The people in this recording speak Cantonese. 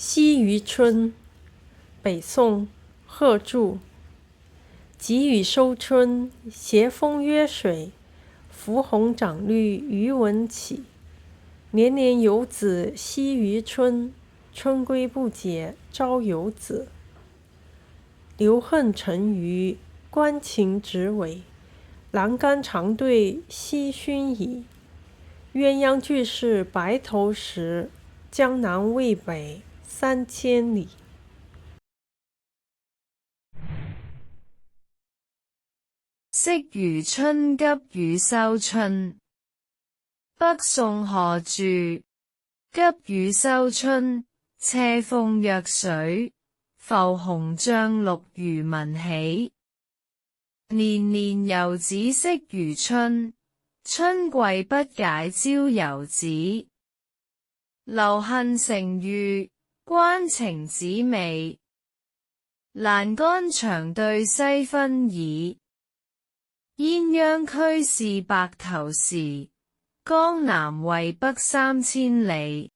西渔春，北宋，贺铸。急雨收春，斜风约水，浮红长绿鱼文起。年年游子西渔春，春归不解朝游子。留恨沉鱼，关情直尾，栏杆长对西熏矣。鸳鸯俱是白头时，江南渭北3000里。昔如春急雨收春。北宋何著。急雨收春，斜風躍水，浮紅帳綠漁民起。年年遊子惜餘春，春季不解朝遊子。留恨乘魚，關情子尾，欄杆長對西分倚。鴛鴦俱是白頭時，江南渭北3000里。